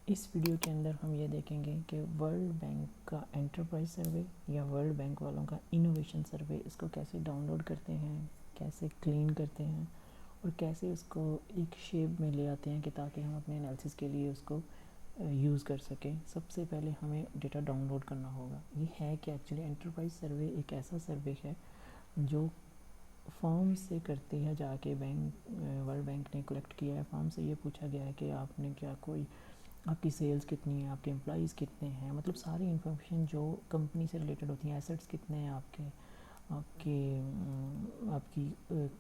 इस वीडियो के अंदर हम ये देखेंगे कि वर्ल्ड बैंक का एंटरप्राइज सर्वे या वर्ल्ड बैंक वालों का इनोवेशन सर्वे, इसको कैसे डाउनलोड करते हैं, कैसे क्लीन करते हैं और कैसे उसको एक शेप में ले आते हैं कि ताकि हम अपने एनालिसिस के लिए उसको यूज़ कर सकें। सबसे पहले हमें डेटा डाउनलोड करना होगा। ये है कि एक्चुअली एंटरप्राइज सर्वे एक ऐसा सर्वे है जो फॉर्म से करती है जाके बैंक, वर्ल्ड बैंक ने कलेक्ट किया है। फॉर्म से ये पूछा गया है कि आपने क्या कोई, आपकी सेल्स कितनी है, आपके एम्प्लॉइज़ कितने हैं, मतलब सारी इन्फॉर्मेशन जो कंपनी से रिलेटेड होती हैं, एसेट्स कितने हैं आपके, आपकी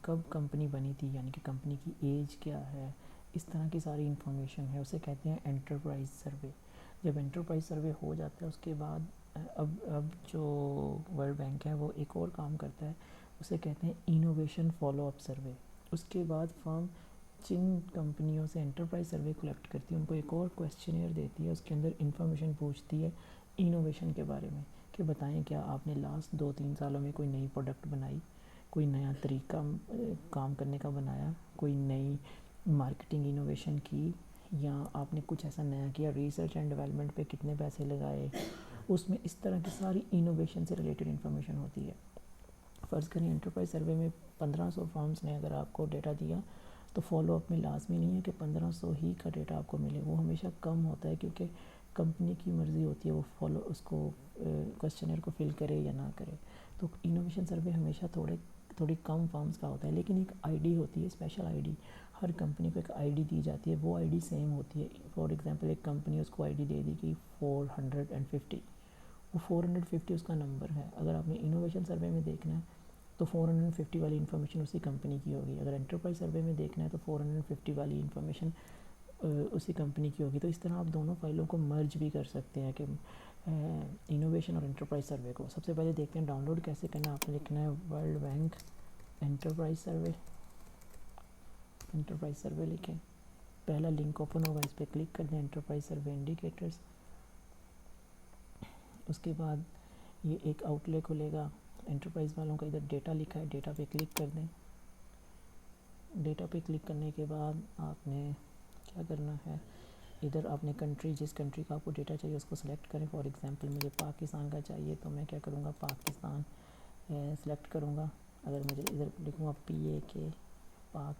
कब कंपनी बनी थी, यानी कि कंपनी की एज क्या है, इस तरह की सारी इन्फॉर्मेशन है, उसे कहते हैं एंटरप्राइज सर्वे। जब एंटरप्राइज सर्वे हो जाता है उसके बाद अब जो वर्ल्ड बैंक है वो एक और काम करता है, उसे कहते हैं इनोवेशन फॉलोअप सर्वे। उसके बाद फर्म जिन कंपनियों से एंटरप्राइज सर्वे कलेक्ट करती है उनको एक और क्वेश्चनियर देती है, उसके अंदर इंफॉर्मेशन पूछती है इनोवेशन के बारे में कि बताएं क्या आपने लास्ट 2-3 सालों में कोई नई प्रोडक्ट बनाई, कोई नया तरीका काम करने का बनाया, कोई नई मार्केटिंग इनोवेशन की, या आपने कुछ ऐसा नया किया, रिसर्च एंड डेवलपमेंट पे कितने पैसे लगाए। उसमें इस तरह की सारी इनोवेशन से रिलेटेड इन्फॉर्मेशन होती है। फ़र्ज़ करें एंटरप्राइज सर्वे में 1500 फॉर्म्स ने अगर आपको डेटा दिया तो फॉलोअप में लाजमी नहीं है कि 1500 ही का डेटा आपको मिले, वो हमेशा कम होता है क्योंकि कंपनी की मर्ज़ी होती है वो फॉलो उसको क्वेश्चनर को फिल करे या ना करे। तो इनोवेशन सर्वे हमेशा थोड़ी कम फॉर्म्स का होता है, लेकिन एक आईडी होती है, स्पेशल आईडी। हर कंपनी को एक आईडी दी जाती है, वो आईडी सेम होती है। फॉर एग्जांपल एक कंपनी उसको आईडी दे दी कि 450, वो 450 उसका नंबर है। अगर आपने इनोवेशन सर्वे में देखना है तो 450 वाली इन्फॉर्मेशन उसी कंपनी की होगी। अगर एंटरप्राइज सर्वे में देखना है तो 450 वाली इन्फॉर्मेशन उसी कंपनी की होगी। तो इस तरह आप दोनों फाइलों को मर्ज भी कर सकते हैं कि इनोवेशन और एंटरप्राइज सर्वे को। सबसे पहले देखते हैं डाउनलोड कैसे करना है। आपने लिखना है वर्ल्ड बैंक एंटरप्राइज सर्वे, एंटरप्राइज सर्वे लिखें, पहला लिंक ओपन होगा, इस पर क्लिक कर दें, एंटरप्राइज सर्वे इंडिकेटर्स। उसके बाद ये एक आउटले खुलेगा, एंटरप्राइज वालों का इधर डेटा लिखा है, डेटा पे क्लिक कर दें। डेटा पे क्लिक करने के बाद आपने क्या करना है, इधर आपने कंट्री, जिस कंट्री का आपको डेटा चाहिए उसको सिलेक्ट करें। फॉर एग्जांपल मुझे पाकिस्तान का चाहिए तो मैं क्या करूँगा, पाकिस्तान सेलेक्ट करूँगा। अगर मुझे इधर लिखूँगा PAK, पाक,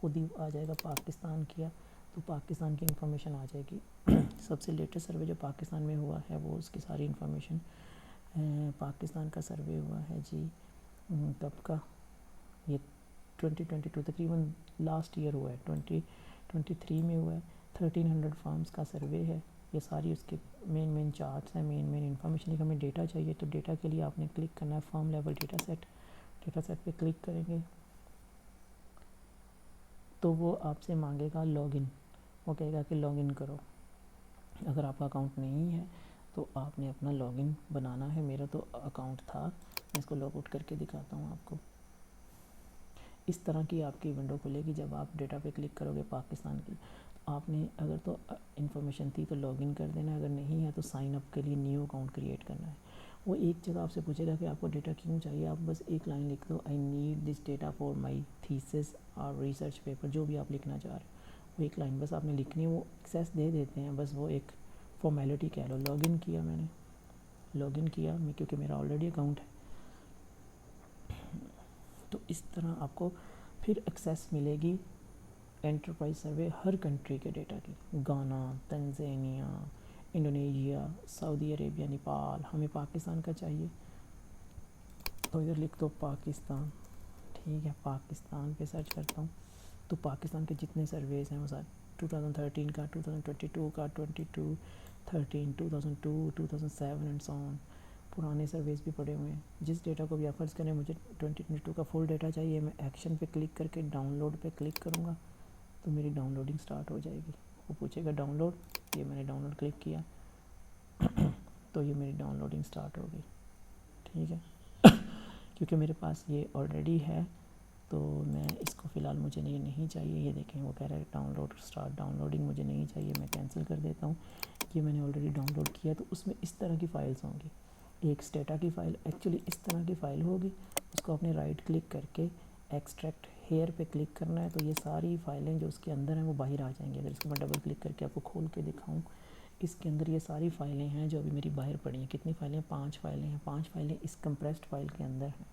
खुद ही आ जाएगा पाकिस्तान किया तो पाकिस्तान की इन्फॉर्मेशन आ जाएगी। सबसे लेटेस्ट सर्वे जो पाकिस्तान में हुआ है वो उसकी सारी इन्फॉर्मेशन, पाकिस्तान का सर्वे हुआ है जी कब का, ये 2022 तकरीबन लास्ट ईयर हुआ है, 2023 में हुआ है। 1300 फार्म्स का सर्वे है। ये सारी उसके मेन चार्ट्स हैं, मेन इन्फॉर्मेशन। एक हमें डेटा चाहिए तो डेटा के लिए आपने क्लिक करना है फॉर्म लेवल डेटा सेट पे क्लिक करेंगे तो वो आपसे मांगेगा लॉगिन, वो कहेगा कि लॉगिन करो। अगर आपका अकाउंट नहीं है तो आपने अपना लॉगिन बनाना है। मेरा तो अकाउंट था, मैं इसको लॉग आउट करके दिखाता हूँ आपको। इस तरह की आपकी विंडो खुलेगी जब आप डेटा पे क्लिक करोगे पाकिस्तान की। आपने अगर तो इन्फॉर्मेशन थी तो लॉगिन कर देना है, अगर नहीं है तो साइन अप के लिए न्यू अकाउंट क्रिएट करना है। वो एक जगह आपसे पूछेगा कि आपको डेटा क्यों चाहिए, आप बस एक लाइन लिख दो, I need this data for my thesis और रिसर्च पेपर, जो भी आप लिखना चाह रहे हो वो एक लाइन बस आपने लिखनी है। वो एक्सेस दे देते हैं, बस वो एक फॉर्मेलिटी कह लो। लॉगिन किया मैंने, लॉगिन किया मैं क्योंकि मेरा ऑलरेडी अकाउंट है। तो इस तरह आपको फिर एक्सेस मिलेगी एंटरप्राइज सर्वे हर कंट्री के डेटा की, गाना, Tanzania, Indonesia, Saudi Arabia, Nepal. हमें पाकिस्तान का चाहिए तो इधर लिख दो पाकिस्तान, ठीक है। पाकिस्तान पे सर्च करता हूँ तो पाकिस्तान के जितने सर्वेज़ हैं वो सारे 2013 का, 2022 का, 2213, 2002, 2007 एंड सो ऑन, पुराने सर्वेज़ भी पड़े हुए हैं। जिस डेटा को भी आप फर्ज करें मुझे 2022 का फुल डेटा चाहिए, मैं एक्शन पे क्लिक करके डाउनलोड पे क्लिक करूँगा तो मेरी डाउनलोडिंग स्टार्ट हो जाएगी। वो पूछेगा डाउनलोड, ये मैंने डाउनलोड क्लिक किया तो ये मेरी डाउनलोडिंग स्टार्ट हो गई, ठीक है। क्योंकि मेरे पास ये ऑलरेडी है तो मैं इसको फ़िलहाल मुझे ये नहीं चाहिए। ये देखें वो कह रहा है डाउनलोड स्टार्ट डाउनलोडिंग, मुझे नहीं चाहिए, मैं कैंसिल कर देता हूँ। ये मैंने ऑलरेडी डाउनलोड किया तो उसमें इस तरह की फ़ाइल्स होंगी। एक स्टेटा की फ़ाइल एक्चुअली इस तरह की फ़ाइल होगी, उसको आपने राइट क्लिक करके एक्सट्रैक्ट हेयर पे क्लिक करना है तो ये सारी फाइलें जो उसके अंदर हैं वो बाहर आ जाएंगी। अगर इसको मैं डबल क्लिक करके आपको खोल के दिखाऊं, इसके अंदर ये सारी फाइलें हैं जो अभी मेरी बाहर पड़ी हैं। कितनी फाइलें? 5 फाइलें हैं। 5 फाइलें इस कंप्रेस्ड फाइल के अंदर हैं।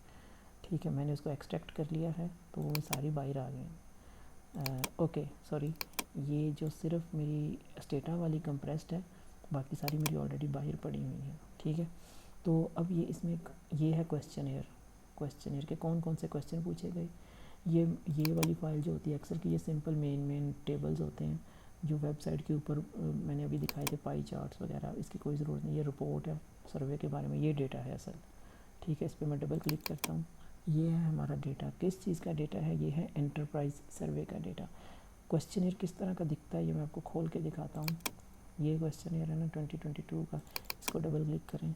ठीक है, मैंने उसको एक्सट्रैक्ट कर लिया है तो वो सारी बाहर आ गई हैं। ओके सॉरी, ये जो सिर्फ मेरी स्टेटा वाली कंप्रेस्ड है, बाकी सारी मेरी ऑलरेडी बाहर पड़ी हुई हैं। ठीक है, तो अब ये इसमें ये है क्वेश्चनियर के कौन कौन से क्वेश्चन पूछे गए। ये वाली फ़ाइल जो होती है एक्सेल की, ये सिंपल मेन टेबल्स होते हैं जो वेबसाइट के ऊपर मैंने अभी दिखाए थे, पाई चार्ट्स वगैरह, इसकी कोई ज़रूरत नहीं। ये रिपोर्ट है सर्वे के बारे में, ये डेटा है असल। ठीक है, इस पर मैं डबल क्लिक करता हूँ। ये है हमारा डेटा। किस चीज़ का डेटा है? ये है एंटरप्राइज सर्वे का डेटा। क्वेश्चनियर किस तरह का दिखता है ये मैं आपको खोल के दिखाता हूँ। ये क्वेश्चनियर है ना 2022 का, इसको डबल क्लिक करें।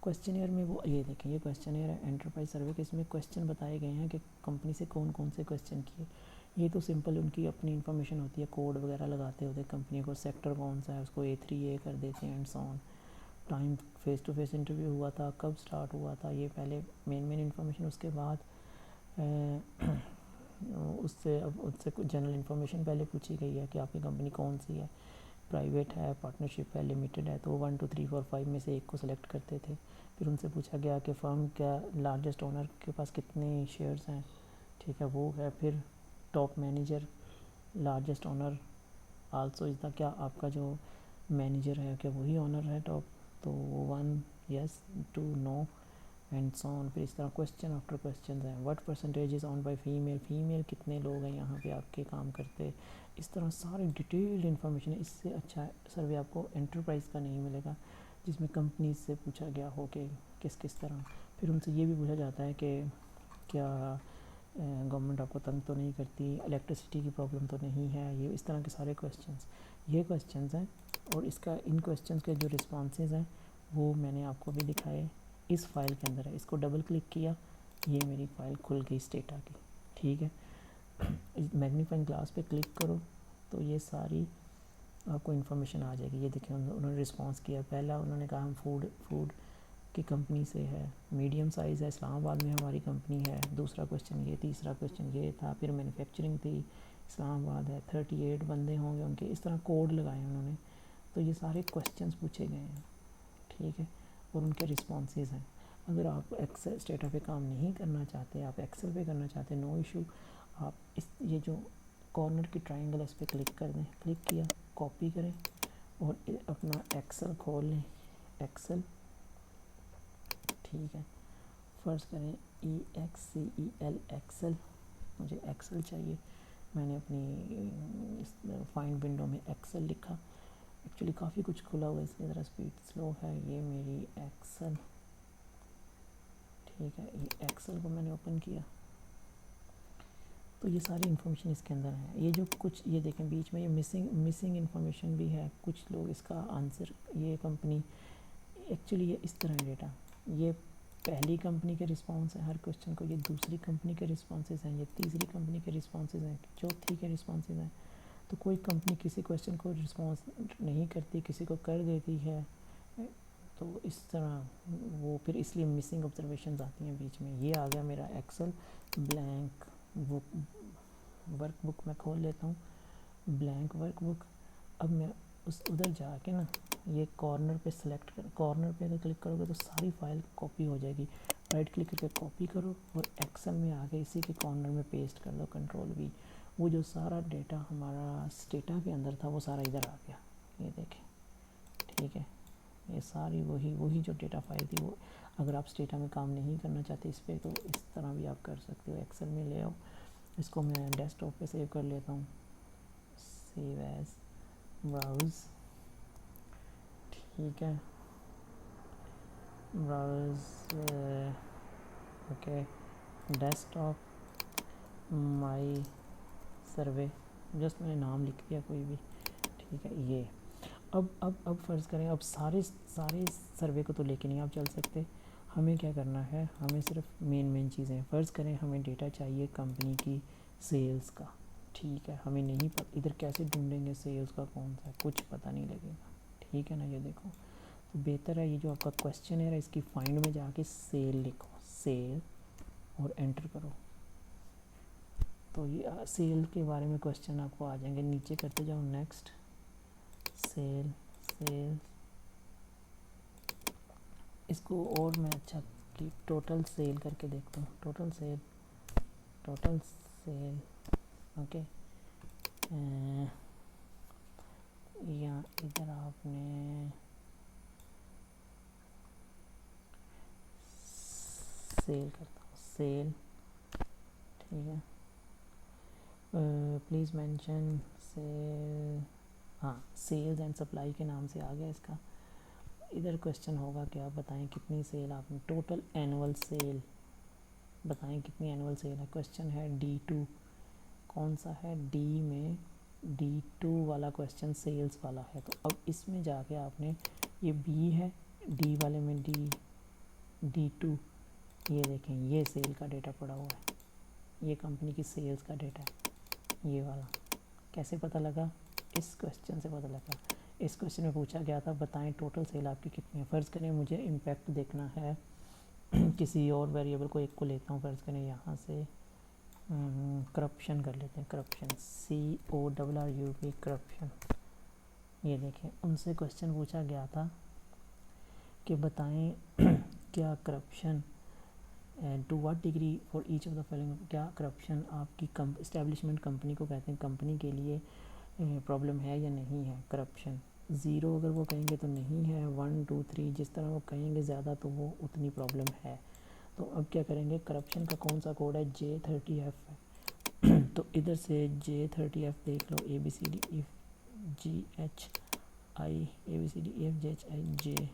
क्वेश्चनियर में वो ये देखें, ये क्वेश्चनियर है एंटरप्राइज सर्वे के। इसमें क्वेश्चन बताए गए हैं कि कंपनी से कौन कौन से क्वेश्चन किए। ये तो सिंपल उनकी अपनी इन्फॉर्मेशन होती है, कोड वगैरह लगाते होते हैं कंपनी को, सेक्टर कौन सा है उसको A3 कर देते हैं and so on. Time face to face interview हुआ था, कब स्टार्ट हुआ था, ये पहले मेन इन्फॉर्मेशन। उसके बाद उससे कुछ जनरल इन्फॉर्मेशन पहले पूछी गई है कि आपकी कंपनी कौन सी है, प्राइवेट है, पार्टनरशिप है, लिमिटेड है। तो 1 2 3 4 5 में से एक को सेलेक्ट करते थे। फिर उनसे पूछा गया कि फर्म क्या लार्जेस्ट ओनर के पास कितने शेयर्स हैं। ठीक है, वो है। फिर top manager, largest owner also is the, क्या आपका जो मैनेजर है क्या वही ओनर है टॉप? तो 1 yes, 2 no and so on. फिर इस तरह क्वेश्चन आफ्टर क्वेश्चन हैं। What percentage is on by female कितने लोग हैं यहाँ पे आपके काम करते। इस तरह सारी डिटेल्ड इन्फॉर्मेशन है। इससे अच्छा सर्वे आपको एंटरप्राइज़ का नहीं मिलेगा जिसमें कंपनी से पूछा गया हो कि किस किस तरह। फिर उनसे ये भी पूछा जाता है कि क्या गवर्नमेंट आपको तंग तो नहीं करती, इलेक्ट्रिसिटी की प्रॉब्लम तो नहीं है। ये इस तरह के सारे क्वेश्चंस, ये क्वेश्चंस हैं। और इन क्वेश्चंस के जो रिस्पॉन्सेज हैं वो मैंने आपको भी दिखाए, इस फाइल के अंदर है। इसको डबल क्लिक किया, ये मेरी फ़ाइल खुल गई स्टेटा की। ठीक है, मैग्नीफाइंग ग्लास पे क्लिक करो तो ये सारी आपको इन्फॉर्मेशन आ जाएगी। ये देखिए उन्होंने रिस्पांस किया। पहला उन्होंने कहा हम फूड की कंपनी से है, मीडियम साइज़ है, इस्लामाबाद में हमारी कंपनी है। दूसरा क्वेश्चन ये, तीसरा क्वेश्चन ये था। फिर मैन्युफैक्चरिंग थी, इस्लामाबाद है, 38 बंदे होंगे उनके। इस तरह कोड लगाए उन्होंने। तो ये सारे क्वेश्चंस पूछे गए हैं। ठीक है, और उनके रिस्पॉन्सेज हैं। अगर आप एक्सेल स्टेटा पे काम नहीं करना चाहते, आप एक्सेल पे करना चाहते, नो इशू। आप ये जो कॉर्नर की ट्रायंगल है इस पर क्लिक कर दें। क्लिक किया, कॉपी करें और अपना एक्सेल खोल लें। एक्सेल, ठीक है, फ़र्ज़ करें EXCEL एक्सेल, मुझे एक्सेल चाहिए। मैंने अपनी फाइंड विंडो में एक्सेल लिखा। एक्चुअली काफ़ी कुछ खुला हुआ है इसलिए ज़रा स्पीड स्लो है। ये मेरी एक्सेल, ठीक है, ये एक्सेल को मैंने ओपन किया तो ये सारी इन्फॉर्मेशन इसके अंदर है। ये जो कुछ ये देखें बीच में ये मिसिंग इन्फॉर्मेशन भी है। कुछ लोग इसका आंसर, ये कंपनी एक्चुअली ये इस तरह डेटा, ये पहली कंपनी के रिस्पांस है हर क्वेश्चन को, ये दूसरी कंपनी के रिस्पॉन्सेज हैं, ये तीसरी कंपनी के रिस्पॉन्सेज हैं, चौथी के रिस्पॉन्सेज हैं। तो कोई कंपनी किसी क्वेश्चन को रिस्पॉन्स नहीं करती, किसी को कर देती है, तो इस तरह वो फिर इसलिए मिसिंग ऑब्जर्वेशंस आती हैं बीच में। ये आ गया मेरा एक्सेल ब्लैंक वर्कबुक मैं खोल लेता हूँ, ब्लैंक वर्कबुक। अब मैं उधर जाके ना ये कॉर्नर पे सेलेक्ट कर, कॉर्नर पे अगर क्लिक करोगे तो सारी फाइल कॉपी हो जाएगी। राइट क्लिक करके कॉपी करो और एक्सेल में आके इसी के कॉर्नर में पेस्ट कर दो, Ctrl+V। वो जो सारा डेटा हमारा स्टेटा के अंदर था वो सारा इधर आ गया, ये देखें। ठीक है, ये सारी वही जो डेटा फाइल थी वो। अगर आप स्टेटा में काम नहीं करना चाहते इस पर, तो इस तरह भी आप कर सकते हो। एक्सेल में ले आओ, इसको मैं डेस्कटॉप पे सेव कर लेता हूँ, सेव एज, ब्राउज़, ठीक है, ब्राउज़, ओके, डेस्कटॉप, माई सर्वे, जस्ट मैंने नाम लिख दिया कोई भी। ठीक है, ये अब फ़र्ज़ करें, अब सारे सर्वे को तो लेके नहीं आप चल सकते। हमें क्या करना है, हमें सिर्फ मेन चीज़ें। फ़र्ज़ करें हमें डेटा चाहिए कंपनी की सेल्स का। ठीक है, हमें नहीं पता इधर कैसे ढूंढेंगे सेल्स का कौन सा, कुछ पता नहीं लगेगा। ठीक है ना, ये देखो, तो बेहतर है ये जो आपका क्वेश्चन है इसकी फाइंड में जाके सेल लिखो, सेल, और एंटर करो। तो ये सेल के बारे में क्वेश्चन आपको आ जाएंगे। नीचे करते जाओ, नेक्स्ट, सेल, सेल, इसको और मैं अच्छा कि टोटल सेल करके देखता हूँ। Total sale, total sale, okay. या इधर आपने सेल करता हूँ, सेल, ठीक है। प्लीज़ मेंशन सेल, हाँ, सेल्स एंड सप्लाई के नाम से आ गया इसका। इधर क्वेश्चन होगा कि आप बताएं कितनी सेल आपने, टोटल एनुअल सेल बताएं कितनी एनुअल सेल है। क्वेश्चन है D2, कौन सा है, डी में D2 वाला क्वेश्चन सेल्स वाला है। तो अब इसमें जाके आपने, ये बी है, डी वाले में D2, ये देखें, ये सेल का डेटा पड़ा हुआ है, ये कंपनी की सेल्स का डेटा है, ये वाला। कैसे पता लगा, इस क्वेश्चन से पता लगा। इस क्वेश्चन में पूछा गया था बताएं टोटल सेल आपकी कितनी है। फ़र्ज़ करें मुझे इम्पैक्ट देखना है किसी और वेरिएबल को, एक को लेता हूँ, फ़र्ज़ करें यहाँ से करप्शन कर लेते हैं, करप्शन, CORRUP, करप्शन। ये देखें, उनसे क्वेश्चन पूछा गया था कि बताएं क्या corruption, to what degree for each of the following, क्या करप्शन आपकी इस्टेब्लिशमेंट कंपनी को कहते हैं, कंपनी के लिए प्रॉब्लम है या नहीं है करप्शन। 0 अगर वो कहेंगे तो नहीं है, 1 2 3 जिस तरह वो कहेंगे ज़्यादा तो वो उतनी प्रॉब्लम है। तो अब क्या करेंगे, करप्शन का कौन सा कोड है, J30F है तो इधर से J30F देख लो, ABCD EF GHI, ABCD EF GHI JH,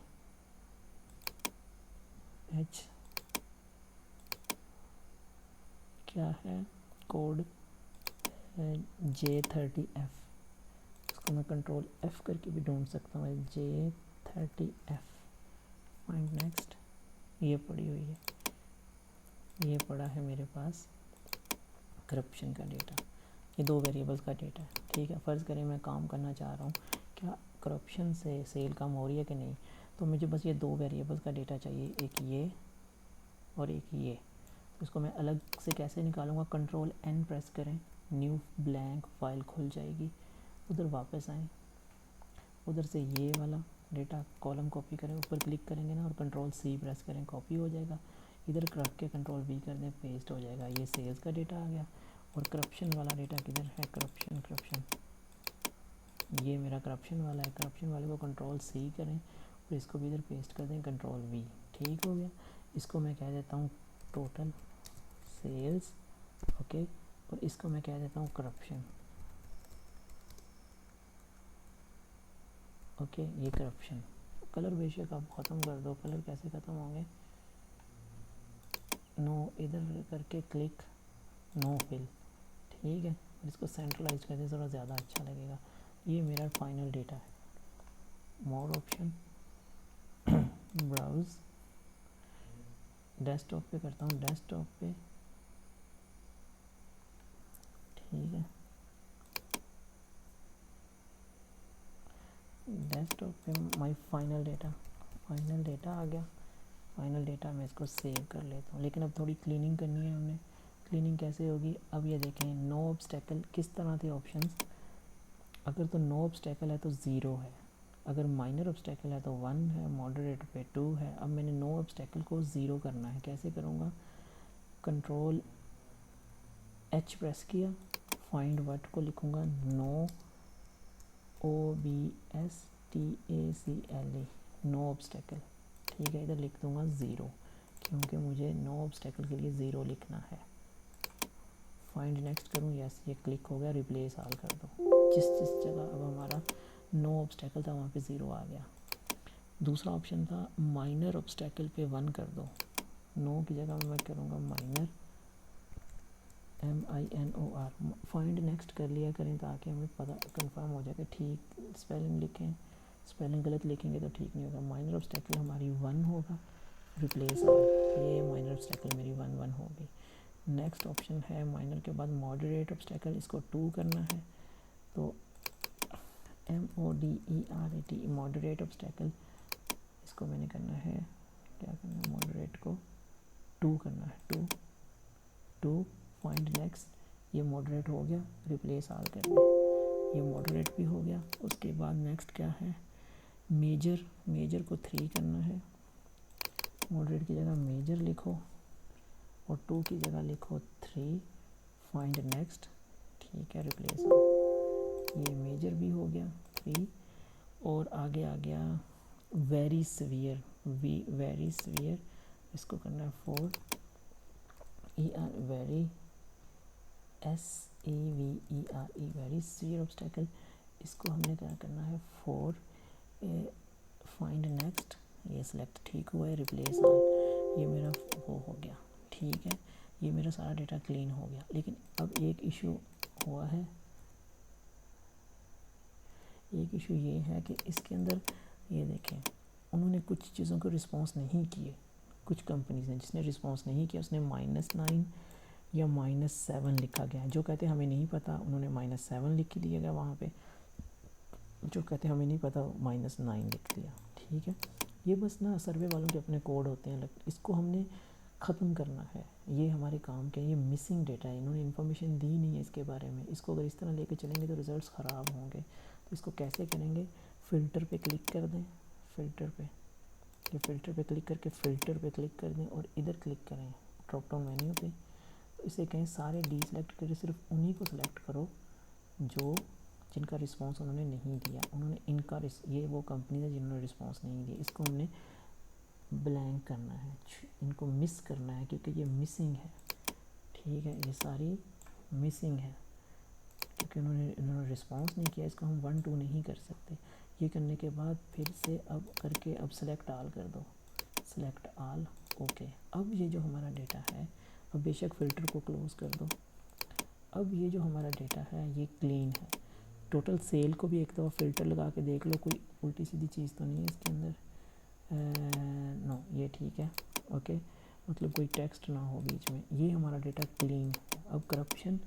क्या है कोड, J30F। इसको मैं कंट्रोल F करके भी ढूंढ सकता हूँ, J30F। फाइंड नेक्स्ट, ये पड़ी हुई है, ये पड़ा है मेरे पास करप्शन का डेटा। ये 2 वेरिएबल्स का डेटा है, ठीक है। फ़र्ज़ करें मैं काम करना चाह रहा हूँ, क्या करप्शन से सेल कम हो रही है कि नहीं। तो मुझे बस ये 2 वेरिएबल्स का डेटा चाहिए, एक ये और एक ये। तो इसको मैं अलग से कैसे निकालूंगा, कंट्रोल N प्रेस करें, न्यू ब्लैंक फाइल खुल जाएगी। उधर वापस आएँ, उधर से ये वाला डेटा कॉलम कॉपी करें, ऊपर क्लिक करेंगे ना और कंट्रोल C प्रेस करें, कॉपी हो जाएगा। इधर रख के कंट्रोल V कर दें, पेस्ट हो जाएगा। ये सेल्स का डेटा आ गया। और करप्शन वाला डेटा किधर है, करप्शन, करप्शन, ये मेरा करप्शन वाला है। करप्शन वाले को कंट्रोल C करें और इसको भी इधर पेस्ट कर दें, कंट्रोल V, ठीक हो गया। इसको मैं कह देता हूँ टोटल सेल्स, ओके। और इसको मैं कह देता हूँ करप्शन, ओके। ये करप्शन। कलर बेशक आप ख़त्म कर दो, कलर कैसे ख़त्म होंगे, नो, इधर करके क्लिक, नो फिल, ठीक है। और इसको सेंट्रलाइज कर दें, थोड़ा ज़्यादा अच्छा लगेगा। ये मेरा फाइनल डेटा है। मोर ऑप्शन, ब्राउज़, डेस्कटॉप पे करता हूँ, डेस्कटॉप पे, ठीक है। डेस्कटॉप पे माय फाइनल डेटा आ गया। फाइनल डेटा मैं इसको सेव कर लेता हूँ, लेकिन अब थोड़ी क्लीनिंग करनी है हमने। क्लीनिंग कैसे होगी, अब ये देखें, नो ऑब्स्टेकल, किस तरह थे ऑप्शंस। अगर तो नो ऑब्स्टेकल है तो 0 है, अगर माइनर ऑब्स्टेकल है तो 1 है, मॉडरेट पे 2 है। अब मैंने नो ऑब्स्टेकल को 0 करना है, कैसे करूँगा, कंट्रोल H प्रेस किया, फाइंड वर्ड को लिखूँगा नो, OBSTACLE, नो ऑब्स्टेकल, ठीक है। इधर लिख दूँगा 0, क्योंकि मुझे नो ऑब्स्टेकल के लिए 0 लिखना है। फाइंड नेक्स्ट करूँ, यस, ये क्लिक हो गया, रिप्लेस ऑल कर दो। जिस जगह अब हमारा नो ऑब्स्टेकल था वहाँ पे 0 आ गया। दूसरा ऑप्शन था माइनर ऑब्स्टेकल पे 1 कर दो, नो की जगह मैं करूँगा माइनर, MINOR। फाइंड नेक्स्ट कर लिया करें ताकि हमें पता कंफर्म हो जाए कि ठीक स्पेलिंग लिखें। स्पेलिंग गलत लिखेंगे तो ठीक नहीं होगा। माइनर ऑब्स्टेकल हमारी 1 होगा, रिप्लेस ऑल, ये माइनर ऑब्स्टेकल मेरी 1 होगी। नेक्स्ट ऑप्शन है माइनर के बाद मॉडरेट ऑब्स्टेकल, इसको 2 करना है, तो MODERAT, मॉडरेट ऑब्स्टेकल, इसको मैंने करना है, क्या करना है, मॉडरेट को 2 करना है, 2, टू फाइंड नेक्स्ट, ये मॉडरेट हो गया, रिप्लेस ऑल कर दें, ये मॉडरेट भी हो गया। उसके बाद नेक्स्ट क्या है, मेजर, मेजर को 3 करना है, मॉडरेट की जगह मेजर लिखो और 2 की जगह लिखो 3, फाइंड नेक्स्ट, ठीक है, रिप्लेस ऑल, ये मेजर भी हो गया 3। और आगे आ गया वेरी सीवियर, वेरी सीवियर, इसको करना है 4, very SEVERE, very severe obstacle, इसको हमने क्या करना है 4, फाइंड नेक्स्ट, ये सिलेक्ट ठीक हुआ है, रिप्लेस ऑल, ये मेरा वो हो गया, ठीक है, ये मेरा सारा डेटा क्लीन हो गया। लेकिन अब एक इशू हुआ है, एक इशू ये है कि इसके अंदर ये देखें, उन्होंने कुछ चीज़ों को रिस्पॉन्स नहीं किए, कुछ कंपनीज ने, जिसने रिस्पॉन्स नहीं किया उसने -9 या -7 लिखा गया है। जो कहते हैं हमें नहीं पता, उन्होंने -7 लिख दिया गया वहाँ पे, जो कहते हैं हमें नहीं पता -9 लिख दिया, ठीक है। ये बस ना सर्वे वालों के अपने कोड होते हैं, इसको हमने ख़त्म करना है, ये हमारे काम के, ये मिसिंग डेटा है, इन्होंने इन्फॉर्मेशन दी नहीं है इसके बारे में, इसको अगर इस तरह लेके चलेंगे तो रिज़ल्ट्स ख़राब होंगे। तो इसको कैसे करेंगे, फ़िल्टर पे क्लिक कर दें, फ़िल्टर पे, ये फ़िल्टर पे क्लिक करके फ़िल्टर पे क्लिक कर दें और इधर क्लिक करें ड्रॉप डाउन मेन्यू पे, तो इसे कहें सारे डीसेलेक्ट करके सिर्फ उन्हीं को सिलेक्ट करो जो जिनका रिस्पांस उन्होंने नहीं दिया, उन्होंने इनका ये वो कंपनी है जिन्होंने रिस्पांस नहीं दिया, इसको हमने ब्लैंक करना है, इनको मिस करना है क्योंकि ये मिसिंग है, ठीक है, ये सारी मिसिंग है क्योंकि उन्होंने रिस्पांस नहीं किया, इसको हम 1 2 नहीं कर सकते। ये करने के बाद फिर से अब करके अब सेलेक्ट ऑल कर दो, सेलेक्ट ऑल, ओके। अब ये जो हमारा डेटा है, अब बेशक फ़िल्टर को क्लोज़ कर दो, अब ये जो हमारा डेटा है ये क्लीन है। टोटल सेल को भी एक दफ़ा फ़िल्टर लगा के देख लो, कोई उल्टी सीधी चीज़ तो नहीं है इसके अंदर, नो ये ठीक है, ओके, मतलब कोई टेक्स्ट ना हो बीच में, ये हमारा डेटा क्लीन है। अब करप्शन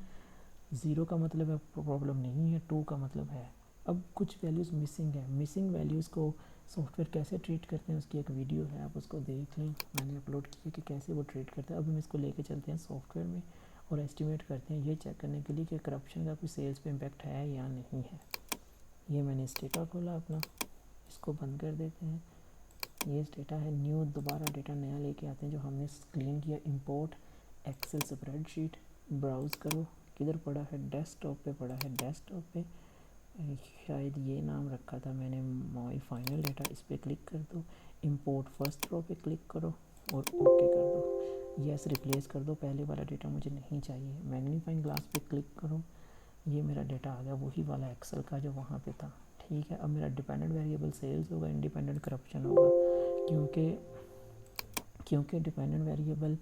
0 का मतलब है प्रॉब्लम नहीं है, 2 का मतलब है। अब कुछ वैल्यूज़ मिसिंग है, मिसिंग वैल्यूज़ को सॉफ्टवेयर कैसे ट्रीट करते हैं उसकी एक वीडियो है, आप उसको देख लें, मैंने अपलोड की है कि कैसे वो ट्रीट करते हैं। अब हम इसको लेके चलते हैं सॉफ्टवेयर में और एस्टिमेट करते हैं ये चेक करने के लिए कि करप्शन का कोई सेल्स पे इम्पैक्ट है या नहीं है। ये मैंने स्टेटा खोला अपना, इसको बंद कर देते हैं, ये डेटा है न्यू, दोबारा डेटा नया लेके आते हैं जो हमने क्लीन किया, इंपोर्ट एक्सेल स्प्रेडशीट, ब्राउज़ करो, किधर पड़ा है, डेस्कटॉप पे पड़ा है, डेस्कटॉप पे शायद ये नाम रखा था मैंने, माई फाइनल डेटा, इस पर क्लिक कर दो, इंपोर्ट फर्स्ट रो पे क्लिक करो और ओके कर दो, यस रिप्लेस कर दो, पहले वाला डेटा मुझे नहीं चाहिए, मैग्नीफाइंग ग्लास पे क्लिक करो, ये मेरा डेटा आ गया वही वाला एक्सेल का जो वहाँ पे था, ठीक है। अब मेरा डिपेंडेंट वेरिएबल सेल्स होगा, इंडिपेंडेंट करप्शन होगा, क्योंकि डिपेंडेंट वेरिएबल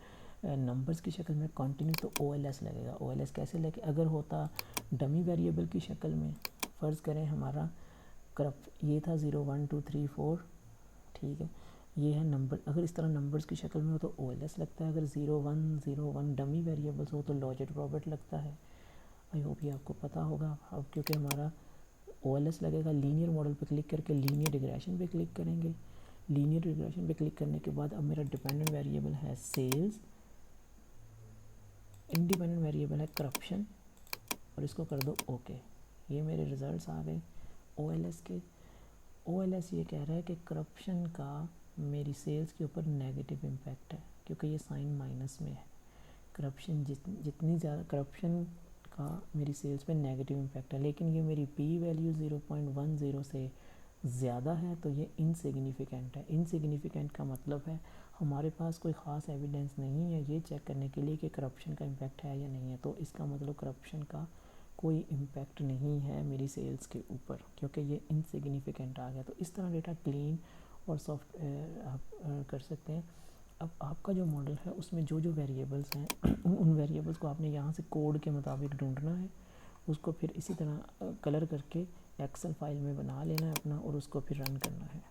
नंबर्स की शक्ल में कंटिन्यूस तो OLS लगेगा, OLS कैसे लगे, अगर होता डमी वेरिएबल की शक्ल में, फ़र्ज़ करें हमारा ये था 0 1 2 3 4, ठीक है, ये है नंबर, अगर इस तरह नंबर्स की शक्ल में हो तो OLS लगता है, अगर 0 1 डमी वेरिएबल्स हो तो लॉजिट प्रॉपर्ट लगता है। आई होप ये आपको पता होगा। अब क्योंकि हमारा OLS लगेगा, लीनियर मॉडल पे क्लिक करके लीनियर रिग्रेशन पे क्लिक करेंगे, लीनियर रिग्रेशन पे क्लिक करने के बाद अब मेरा डिपेंडेंट वेरिएबल है सेल्स, इंडिपेंडेंट वेरिएबल है करप्शन और इसको कर दो ओके। ये मेरे रिज़ल्ट्स आ गए OLS के। OLS ये कह रहा है कि करप्शन का मेरी सेल्स के ऊपर नेगेटिव इम्पैक्ट है क्योंकि ये साइन माइनस में है, करप्शन जितनी ज़्यादा करप्शन का मेरी सेल्स पे नेगेटिव इम्पैक्ट है, लेकिन ये मेरी P वैल्यू 0.10 से ज़्यादा है तो ये इनसिग्निफिकेंट है। इनसिग्निफिकेंट का मतलब है हमारे पास कोई ख़ास एविडेंस नहीं है ये चेक करने के लिए कि करप्शन का इम्पैक्ट है या नहीं है, तो इसका मतलब करप्शन का कोई इम्पैक्ट नहीं है मेरी सेल्स के ऊपर क्योंकि ये इनसिग्निफिकेंट आ गया। तो इस तरह डेटा क्लीन और सॉफ्ट आप कर सकते हैं। अब आपका जो मॉडल है उसमें जो जो वेरिएबल्स हैं उन वेरिएबल्स को आपने यहाँ से कोड के मुताबिक ढूंढना है, उसको फिर इसी तरह कलर करके एक्सेल फाइल में बना लेना है अपना और उसको फिर रन करना है।